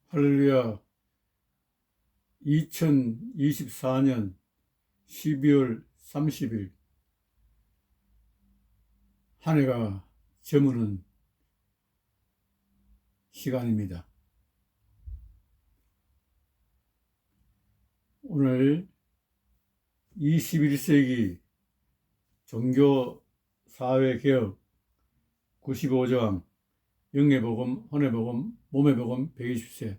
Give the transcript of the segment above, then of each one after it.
할렐루야. 2024년 12월 30일 한 해가 저무는 시간입니다. 오늘 21세기 종교사회개혁 95조항 영예복음, 혼회복음, 몸의복음 120세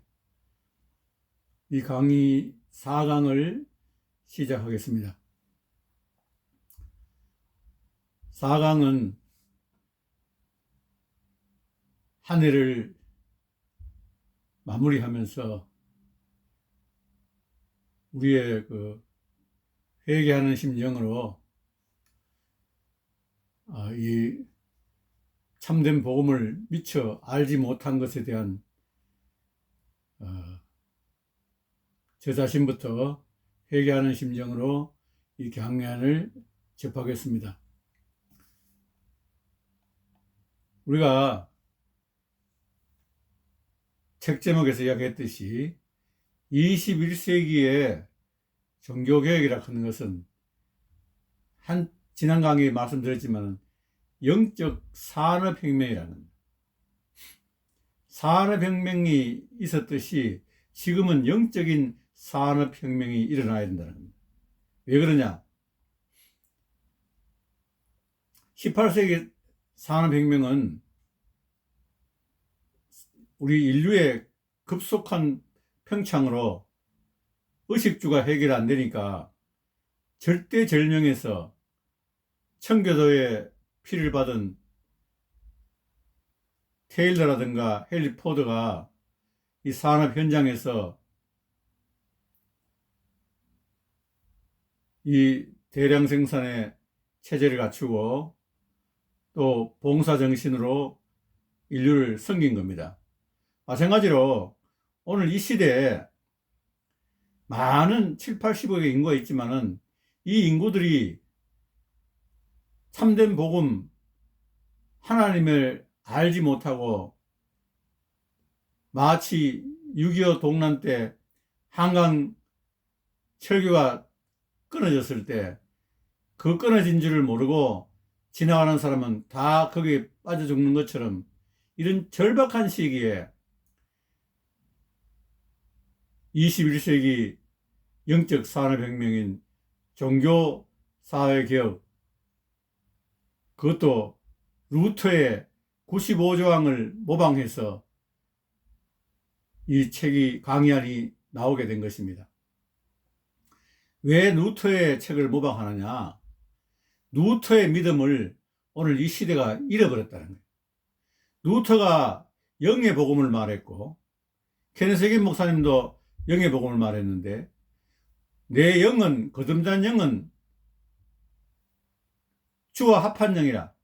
이 강의 4강을 시작하겠습니다. 4강은 한 해를 마무리하면서 우리의 회개하는 심정으로 이 참된 복음을 미처 알지 못한 것에 대한 저 자신부터 회개하는 심정으로 이 강연을 접하겠습니다. 우리가 책 제목에서 이야기했듯이 21세기의 종교개혁이라 하는 것은 지난 강의에 말씀드렸지만 영적 산업혁명이라는 겁니다. 산업혁명이 있었듯이 지금은 영적인 산업혁명이 일어나야 된다는 겁니다. 왜 그러냐? 18세기 산업혁명은 우리 인류의 급속한 평창으로 의식주가 해결 안 되니까 절대절명에서 청교도의 피를 받은 테일러라든가 헨리 포드가 이 산업 현장에서 이 대량 생산의 체제를 갖추고 또 봉사정신으로 인류를 섬긴 겁니다. 마찬가지로 오늘 이 시대에 많은 7, 80억의 인구가 있지만은 이 인구들이 참된 복음, 하나님을 알지 못하고 마치 6.25 동란 때 한강 철교가 끊어졌을 때 그 끊어진 줄을 모르고 지나가는 사람은 다 거기에 빠져 죽는 것처럼 이런 절박한 시기에 21세기 영적 산업혁명인 종교사회개혁, 그것도 루터의 95조항을 모방해서 이 책이 강의안이 나오게 된 것입니다. 왜 루터의 책을 모방하느냐? 루터의 믿음을 오늘 이 시대가 잃어버렸다는 거예요. 루터가 영의 복음을 말했고 케네스겐 목사님도 영의 복음을 말했는데 내 영은, 거듭난 영은 주와 합한 영이라.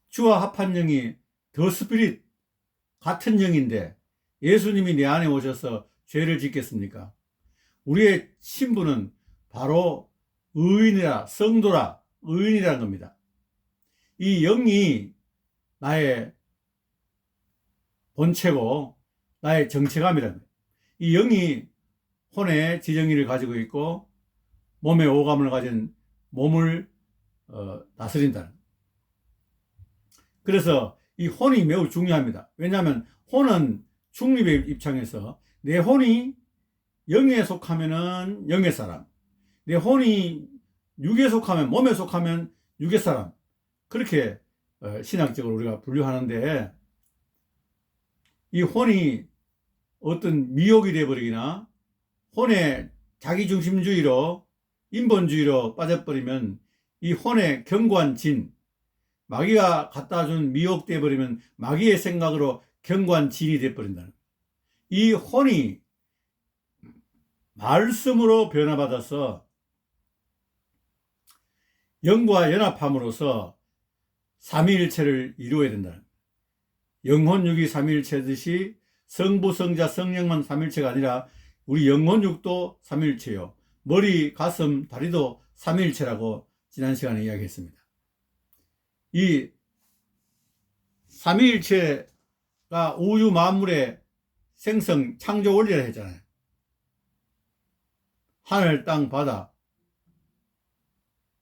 주와 합한 영이 더 스피릿, 같은 영인데 예수님이 내 안에 오셔서 죄를 짓겠습니까? 우리의 신분은 바로 의인이라, 성도라, 의인이라는 겁니다. 이 영이 나의 본체고 나의 정체감이라는 거예요. 이 영이 혼의 지정의를 가지고 있고 몸의 오감을 가진 몸을 다스린다는 거예요. 그래서 이 혼이 매우 중요합니다. 왜냐하면 혼은 중립의 입장에서 내 혼이 영에 속하면은 영의 사람, 내 혼이 육에 속하면, 몸에 속하면 육의 사람, 그렇게 신학적으로 우리가 분류하는데 이 혼이 어떤 미혹이 되어버리거나 혼의 자기중심주의로 인본주의로 빠져버리면 이 혼의 견고한 진, 마귀가 갖다 준 미혹되어 버리면 마귀의 생각으로 견고한 진이 되어버린다는 거예요. 이 혼이 말씀으로 변화받아서 영과 연합함으로써 삼위일체를 이루어야 된다는 거예요. 영혼육이 삼위일체듯이 성부, 성자, 성령만 삼위일체가 아니라 우리 영혼육도 삼위일체요. 머리, 가슴, 다리도 삼위일체라고 지난 시간에 이야기했습니다. 이 삼위일체가 우주 만물의 생성 창조 원리라 했잖아요. 하늘, 땅, 바다,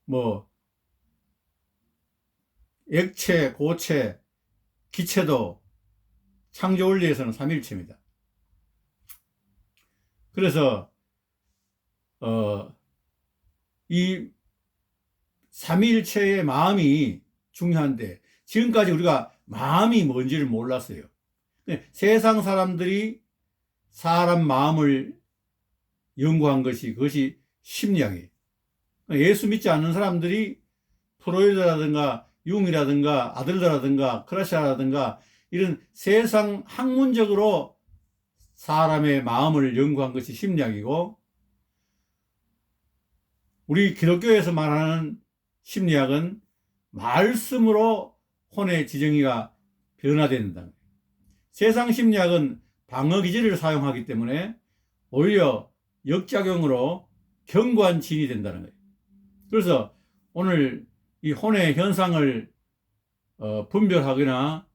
뭐 액체, 고체, 기체도 창조 원리에서는 삼일체입니다. 그래서 이 삼일체의 마음이 중요한데 지금까지 우리가 마음이 뭔지를 몰랐어요. 세상 사람들이 사람 마음을 연구한 것이 그것이 심리학이에요. 예수 믿지 않는 사람들이 프로이드라든가 융이라든가 아들러라든가 크라시아라든가 이런 세상 학문적으로 사람의 마음을 연구한 것이 심리학이고, 우리 기독교에서 말하는 심리학은 말씀으로 혼의 지정의가 변화된다는 거예요. 세상 심리학은 방어 기제를 사용하기 때문에 오히려 역작용으로 견고한 진이 된다는 거예요. 그래서 오늘 이 혼의 현상을 분별하거나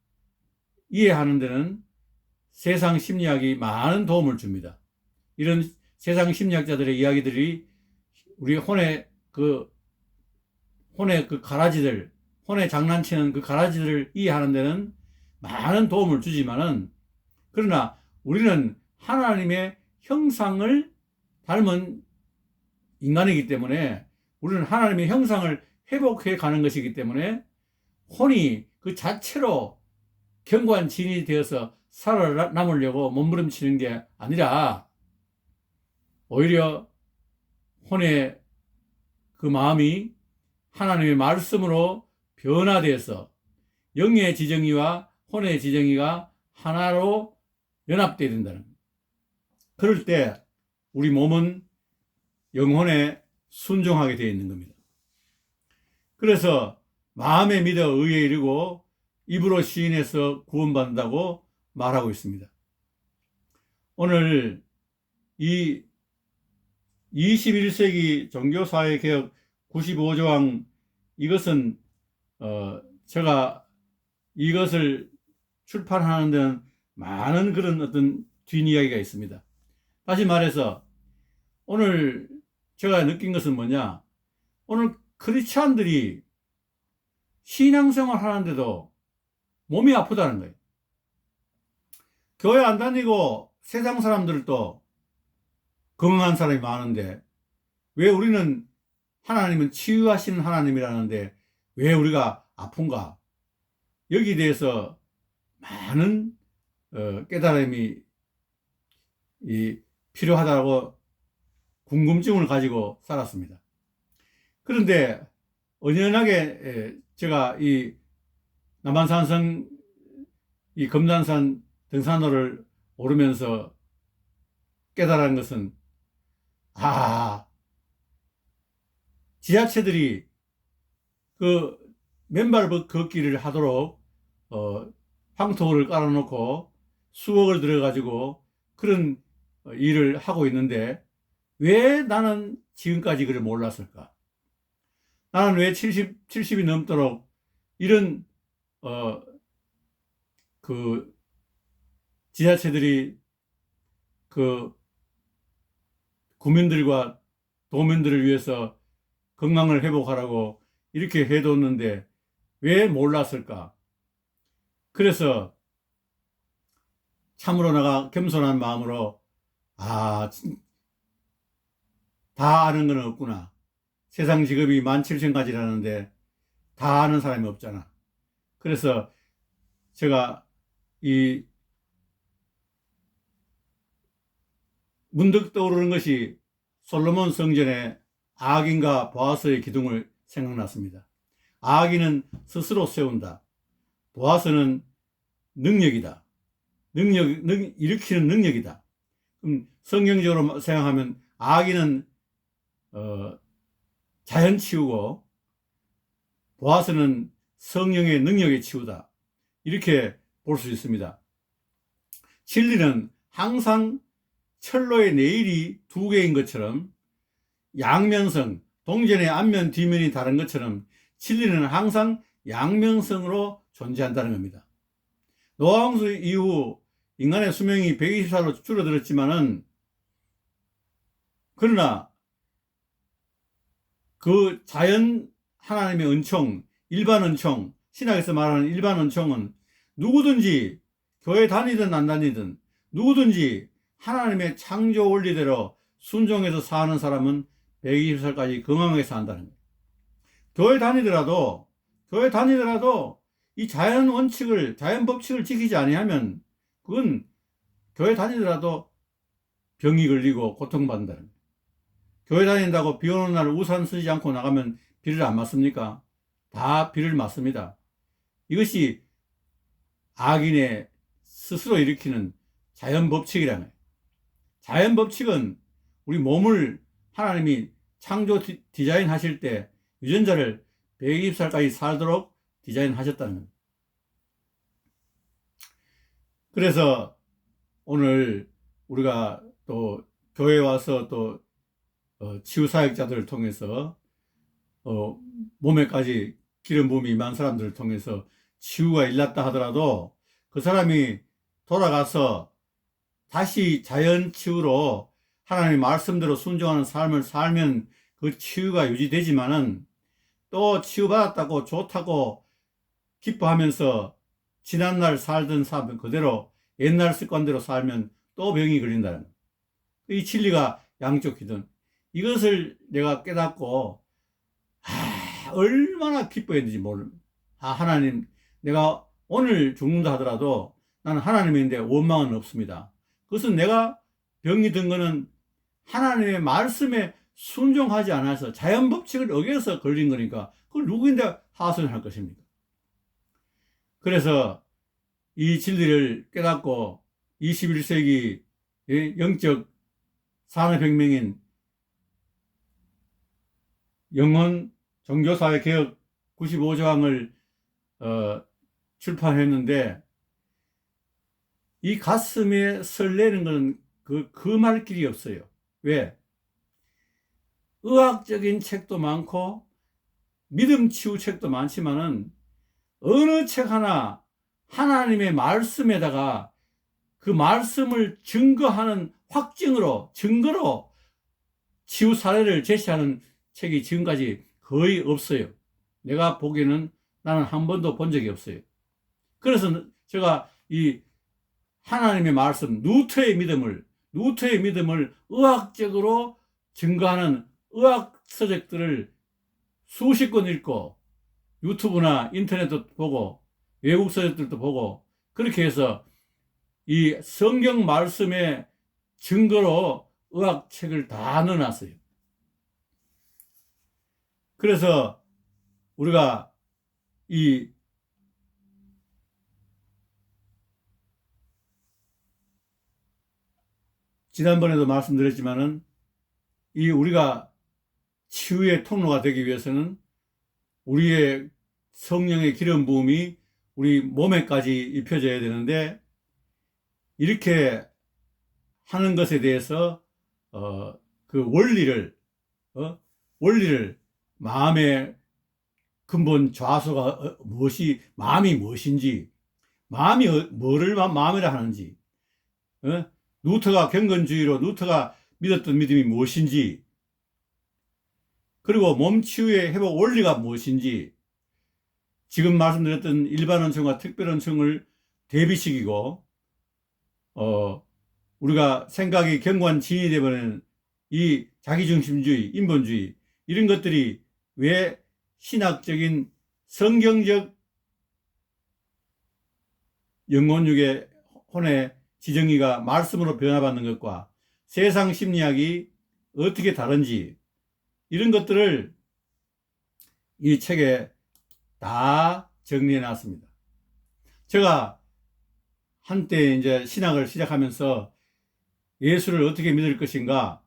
이해하는 데는 세상 심리학이 많은 도움을 줍니다. 이런 세상 심리학자들의 이야기들이 우리 혼의 그 가라지들, 혼에 장난치는 그 가라지들을 이해하는 데는 많은 도움을 주지만은, 그러나 우리는 하나님의 형상을 닮은 인간이기 때문에 우리는 하나님의 형상을 회복해 가는 것이기 때문에 혼이 그 자체로 견고한 진이 되어서 살아남으려고 몸부림치는 게 아니라 오히려 혼의 그 마음이 하나님의 말씀으로 변화되어서 영의 지정의와 혼의 지정의가 하나로 연합되어야 된다는 거예요. 그럴 때 우리 몸은 영혼에 순종하게 되어 있는 겁니다. 그래서 마음에 믿어 의에 이르고 입으로 시인해서 구원받는다고 말하고 있습니다. 오늘 이 21세기 종교사회개혁 95조항, 이것은 제가 이것을 출판하는 데는 많은 그런 어떤 뒷이야기가 있습니다. 다시 말해서 오늘 제가 느낀 것은 뭐냐, 오늘 크리스찬들이 신앙생활 하는데도 몸이 아프다는 거예요. 교회 안 다니고 세상 사람들도 건강한 사람이 많은데 왜 우리는, 하나님은 치유하시는 하나님이라는데 왜 우리가 아픈가? 여기에 대해서 많은 깨달음이 필요하다고 궁금증을 가지고 살았습니다. 그런데 언연하게 제가 이 남한산성 이 금단산 등산로를 오르면서 깨달은 것은, 지하체들이 그 맨발 걷기를 하도록 황토를 깔아놓고 수억을 들여가지고 그런 일을 하고 있는데 왜 나는 지금까지 그걸 몰랐을까? 나는 왜 70이 넘도록 이런 그 지자체들이 그 국민들과 도민들을 위해서 건강을 회복하라고 이렇게 해뒀는데 왜 몰랐을까? 그래서 참으로 내가 겸손한 마음으로 다 아는 건 없구나. 세상 직업이 17,000가지라는데 다 아는 사람이 없잖아. 그래서 제가 이 문득 떠오르는 것이 솔로몬 성전의 아기인과 보아스의 기둥을 생각났습니다. 아기는 스스로 세운다. 보아스는 능력이다. 일으키는 능력이다. 그럼 성경적으로 생각하면 아기는 자연치유고 보아스는 성령의 능력의 치유다. 이렇게 볼 수 있습니다. 진리는 항상 철로의 내일이 두 개인 것처럼, 양면성, 동전의 앞면 뒷면이 다른 것처럼 진리는 항상 양면성으로 존재한다는 겁니다. 노아홍수 이후 인간의 수명이 120살로 줄어들었지만은, 그러나 그 자연 하나님의 은총, 일반 은총, 신학에서 말하는 일반 은총은 누구든지 교회 다니든 안 다니든 누구든지 하나님의 창조 원리대로 순종해서 사는 사람은 120살까지 건강하게 산다는 거예요. 교회 다니더라도 이 자연 원칙을, 자연 법칙을 지키지 아니하면 그건 교회 다니더라도 병이 걸리고 고통받는다는 거예요. 교회 다닌다고 비 오는 날 우산 쓰지 않고 나가면 비를 안 맞습니까? 다 비를 맞습니다. 이것이 악인의 스스로 일으키는 자연 법칙이라는 거예요. 자연 법칙은 우리 몸을 하나님이 창조 디자인 하실 때 유전자를 120살까지 살도록 디자인 하셨다는 겁니다. 그래서 오늘 우리가 또 교회에 와서 또 치유사역자들을 통해서 몸에까지 기름 부음이 임한 사람들을 통해서 치유가 일났다 하더라도 그 사람이 돌아가서 다시 자연 치유로 하나님의 말씀대로 순종하는 삶을 살면 그 치유가 유지되지만은 또 치유받았다고 좋다고 기뻐하면서 지난날 살던 삶을 그대로 옛날 습관대로 살면 또 병이 걸린다는 거예요. 이 진리가 양쪽이든 이것을 내가 깨닫고 얼마나 기뻐했는지 모릅니다. 하나님, 내가 오늘 죽는다 하더라도 나는 하나님인데 원망은 없습니다. 그것은 내가 병이 든 거는 하나님의 말씀에 순종하지 않아서 자연 법칙을 어겨서 걸린 거니까 그걸 누구인데 하소연할 것입니까? 그래서 이 진리를 깨닫고 21세기 영적 산업혁명인 영혼 종교사회 개혁 95조항을 출판했는데 이 가슴에 설레는 것은 그 말 길이 없어요. 왜? 의학적인 책도 많고 믿음 치유 책도 많지만은 어느 책 하나 하나님의 말씀에다가 그 말씀을 증거하는 증거로 치유 사례를 제시하는 책이 지금까지 거의 없어요. 내가 보기에는 나는 한 번도 본 적이 없어요. 그래서 제가 이 하나님의 말씀, 루터의 믿음을 의학적으로 증거하는 의학 서적들을 수십 권 읽고 유튜브나 인터넷도 보고 외국 서적들도 보고 그렇게 해서 이 성경 말씀의 증거로 의학책을 다 넣어놨어요. 그래서 우리가 이 지난번에도 말씀드렸지만은 이 우리가 치유의 통로가 되기 위해서는 우리의 성령의 기름 부음이 우리 몸에까지 입혀져야 되는데 이렇게 하는 것에 대해서 그 원리를 마음의 근본 좌소가 마음이 무엇인지, 마음이 뭐를 마음이라 하는지, 루터가 경건주의로 루터가 믿었던 믿음이 무엇인지, 그리고 몸 치유의 회복 원리가 무엇인지, 지금 말씀드렸던 일반 원청과 특별 원청을 대비시키고, 우리가 생각이 견고한 지인이 되버리는 이 자기중심주의, 인본주의, 이런 것들이 왜 신학적인 성경적 영혼육의 혼의 지정의가 말씀으로 변화받는 것과 세상 심리학이 어떻게 다른지 이런 것들을 이 책에 다 정리해 놨습니다. 제가 한때 이제 신학을 시작하면서 예수를 어떻게 믿을 것인가,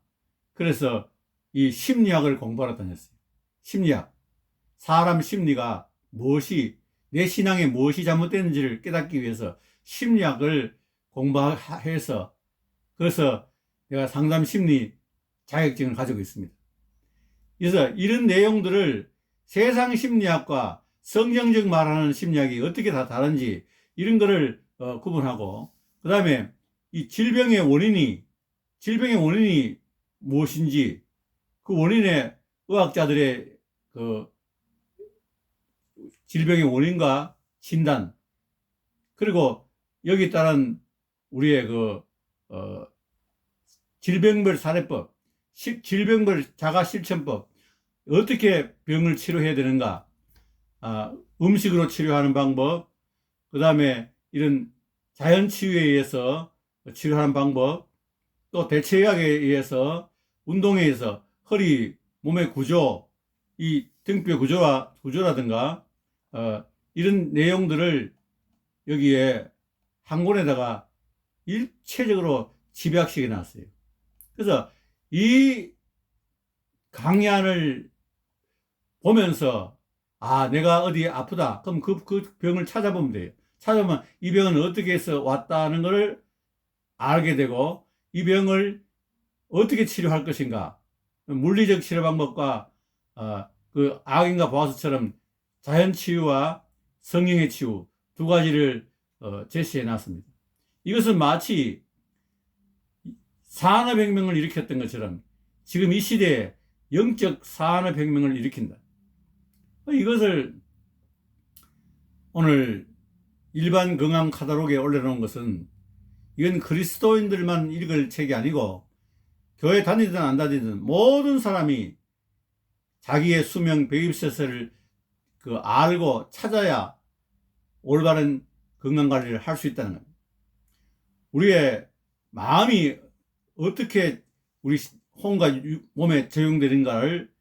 그래서 이 심리학을 공부하러 다녔어요. 심리학. 사람 심리가 내 신앙에 무엇이 잘못됐는지를 깨닫기 위해서 심리학을 공부해서, 그래서 내가 상담 심리 자격증을 가지고 있습니다. 그래서 이런 내용들을 세상 심리학과 성경적 말하는 심리학이 어떻게 다 다른지 이런 거를 구분하고 그 다음에 이 질병의 원인이 무엇인지 그 원인의 의학자들의 그 질병의 원인과 진단, 그리고 여기 따른 우리의 질병별 사례법, 질병별 자가실천법, 어떻게 병을 치료해야 되는가, 음식으로 치료하는 방법, 그 다음에 이런 자연치유에 의해서 치료하는 방법, 또 대체의학에 의해서 운동에 의해서 허리, 몸의 구조, 이 등뼈 구조라든가 이런 내용들을 여기에 한 권에다가 일체적으로 집약시켜 놨어요. 그래서 이 강의안을 보면서 내가 어디 아프다. 그럼 그 병을 찾아보면 돼요. 찾아보면 이 병은 어떻게 해서 왔다는 것을 알게 되고 이 병을 어떻게 치료할 것인가. 물리적 치료 방법과 그 악인과 보아스처럼 자연치유와 성령의 치유 두 가지를 제시해 놨습니다. 이것은 마치 산업혁명을 일으켰던 것처럼 지금 이 시대에 영적 산업혁명을 일으킨다. 이것을 오늘 일반 건강 카탈로그에 올려놓은 것은 이건 그리스도인들만 읽을 책이 아니고 교회 다니든 안 다니든 모든 사람이 자기의 수명 배입세서를 알고 찾아야 올바른 건강관리를 할 수 있다는 겁니다. 우리의 마음이 어떻게 우리 혼과 몸에 적용되는가를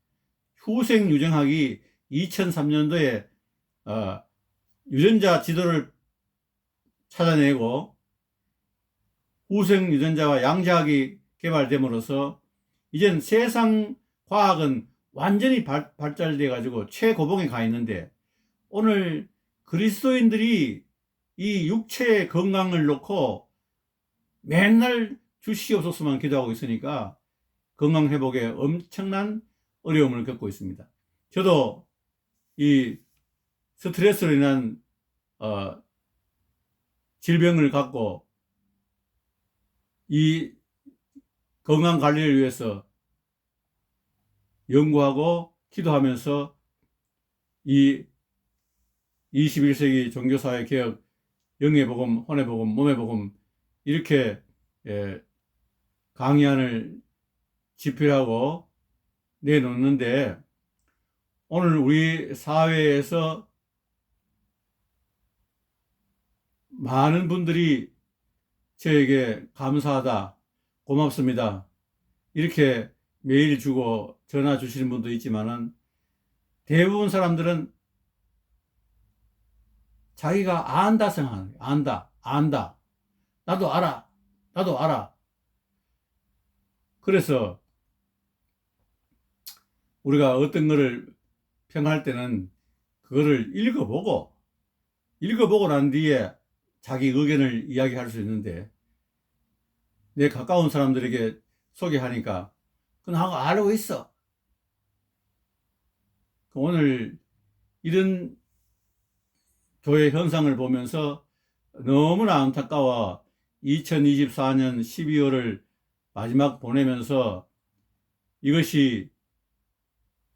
후생유정학이 2003년도에 유전자 지도를 찾아내고 후생유전자와 양자학이 개발됨으로써 이젠 세상 과학은 완전히 발달돼 가지고 최고봉에 가 있는데 오늘 그리스도인들이 이 육체의 건강을 놓고 맨날 주시옵소서만 기도하고 있으니까 건강 회복에 엄청난 어려움을 겪고 있습니다. 저도 이 스트레스로 인한 질병을 갖고 이 건강 관리를 위해서 연구하고 기도하면서 이 21세기 종교사회 개혁, 영의 복음, 혼의 복음, 몸의 복음 이렇게 강의안을 집필하고 내놓는데 오늘 우리 사회에서 많은 분들이 저에게 감사하다, 고맙습니다 이렇게 메일 주고 전화 주시는 분도 있지만은 대부분 사람들은 자기가 안다 생각하는 거예요. 안다. 나도 알아. 그래서 우리가 어떤 거를 평할 때는 그거를 읽어보고 난 뒤에 자기 의견을 이야기할 수 있는데 내 가까운 사람들에게 소개하니까 그건 하고 알고 있어. 오늘 이런 교회 현상을 보면서 너무나 안타까워 2024년 12월을 마지막 보내면서 이것이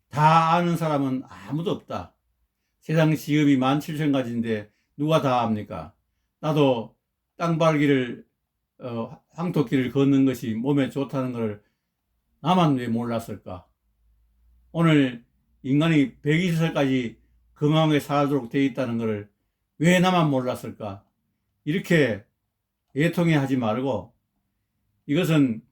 다 아는 사람은 아무도 없다. 세상 직업이 17,000가지인데 누가 다 압니까? 나도 땅밟기를 황토길을 걷는 것이 몸에 좋다는 걸 나만 왜 몰랐을까? 오늘 인간이 120살까지 건강하게 살도록 되어 있다는 것을 왜 나만 몰랐을까? 이렇게 애통해 하지 말고 이것은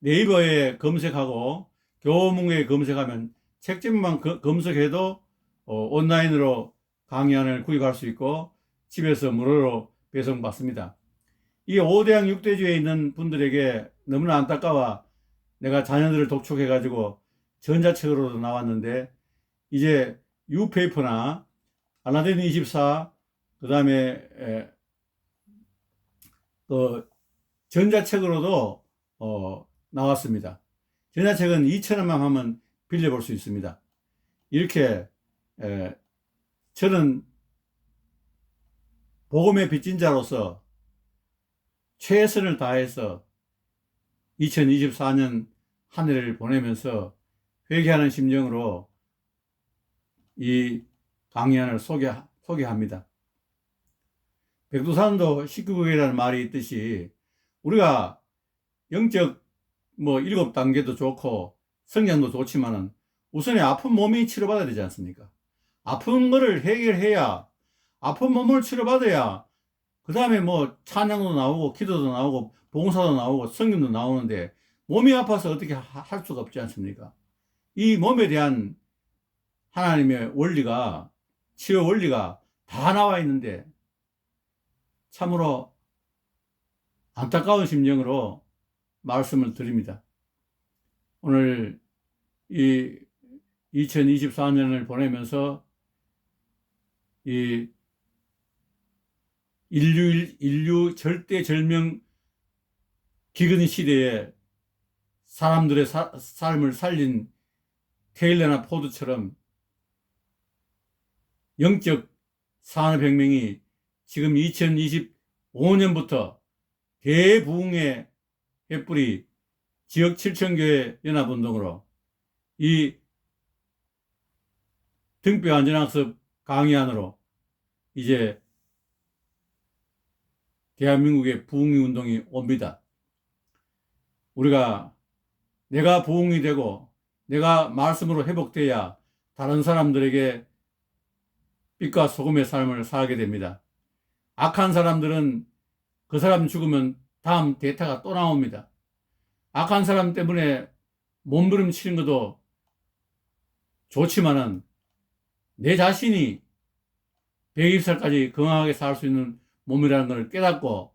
네이버에 검색하고 교문에 검색하면 책집만 검색해도 온라인으로 강의안을 구입할 수 있고 집에서 무료로 배송받습니다. 이 5대양 6대주에 있는 분들에게 너무나 안타까워 내가 자녀들을 독촉해 가지고 전자책으로도 나왔는데 이제 유페이퍼나 알라딘 24 그 다음에 전자책으로도 나왔습니다. 전자책은 2,000원만 하면 빌려볼 수 있습니다. 이렇게 저는 복음의 빚진 자로서 최선을 다해서 2024년 한 해를 보내면서 회개하는 심정으로 이 강의안을 소개합니다. 백두산도 19극이라는 말이 있듯이 우리가 영적 7단계도 좋고 성장도 좋지만은 우선에 아픈 몸이 치료받아야 되지 않습니까? 아픈 거를 해결해야, 아픈 몸을 치료받아야 그 다음에 찬양도 나오고 기도도 나오고 봉사도 나오고 성경도 나오는데 몸이 아파서 어떻게 할 수가 없지 않습니까? 이 몸에 대한 하나님의 원리가, 치료 원리가 다 나와 있는데 참으로 안타까운 심정으로 말씀을 드립니다. 오늘 이 2024년을 보내면서 이 인류 절대절명 기근 시대에 사람들의 삶을 살린 테일러나 포드처럼 영적 산업혁명이 지금 2025년부터 대부흥의 횃불이 지역 7,000교회 연합운동으로 이 등뼈안전학습 강의안으로 이제 대한민국의 부흥의 운동이 옵니다. 우리가 내가 부흥이 되고 내가 말씀으로 회복돼야 다른 사람들에게 빛과 소금의 삶을 살게 됩니다. 악한 사람들은 그 사람 죽으면 다음 대타가 또 나옵니다. 악한 사람 때문에 몸부림치는 것도 좋지만은 내 자신이 120살까지 건강하게 살 수 있는 몸이라는 것을 깨닫고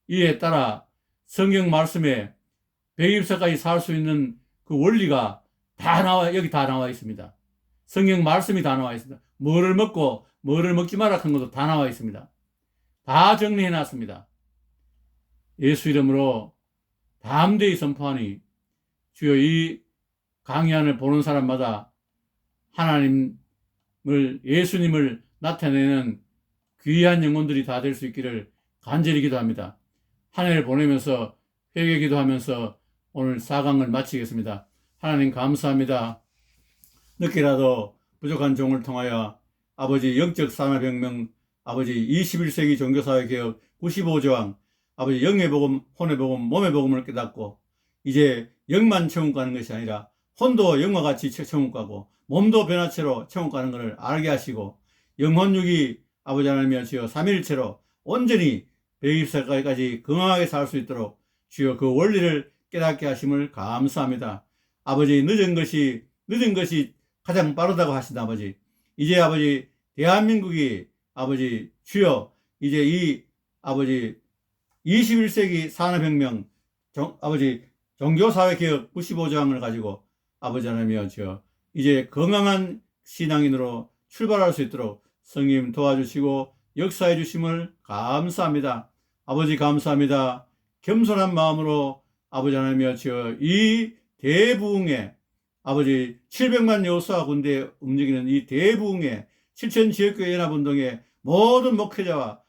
이에 따라 성경 말씀에 120살까지 살 수 있는 그 원리가 여기 다 나와 있습니다. 성경 말씀이 다 나와 있습니다. 뭐를 먹고 뭐를 먹지 마라 한 것도 다 나와 있습니다. 다 정리해 놨습니다. 예수 이름으로 담대히 선포하니 주여 이 강의안을 보는 사람마다 하나님을, 예수님을 나타내는 귀한 영혼들이 다 될 수 있기를 간절히 기도합니다. 한 해를 보내면서 회개 기도하면서 오늘 4강을 마치겠습니다. 하나님 감사합니다. 늦게라도 부족한 종을 통하여 아버지 영적 산업혁명, 아버지 21세기 종교사회개혁 95조항, 아버지 영의 복음, 혼의 복음, 몸의 복음을 깨닫고 이제 영만 천국 가는 것이 아니라 혼도 영과 같이 천국 가고 몸도 변화체로 천국 가는 것을 알게 하시고 영혼육이 아버지 하나님이여 주여 삼위일체로 온전히 120살까지 건강하게 살 수 있도록 주여 그 원리를 깨닫게 하심을 감사합니다. 아버지 늦은 것이 가장 빠르다고 하신 아버지, 이제 아버지 대한민국이 아버지 주여 이제 이 아버지 21세기 산업혁명 아버지 종교사회개혁 95조항을 가지고 아버지 하나님이여 주여 이제 건강한 신앙인으로 출발할 수 있도록 성님 도와주시고 역사해 주심을 감사합니다. 아버지 감사합니다. 겸손한 마음으로 아버지 하나님이여 주여 이 대부흥에 아버지 700만 여호수아 군대에 움직이는 이 대부흥에 7천 지역교회 연합운동의 모든 목회자와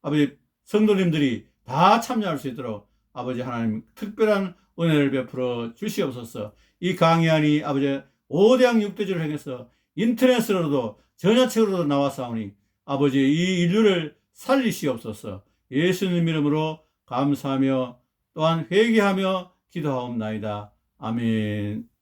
아버지 성도님들이 다 참여할 수 있도록 아버지 하나님 특별한 은혜를 베풀어 주시옵소서. 이 강의안이 아버지 5대양 6대주를 행해서 인터넷으로도 전야책으로도 나왔사오니 아버지 이 인류를 살리시옵소서. 예수님 이름으로 감사하며 또한 회개하며 기도하옵나이다. 아멘.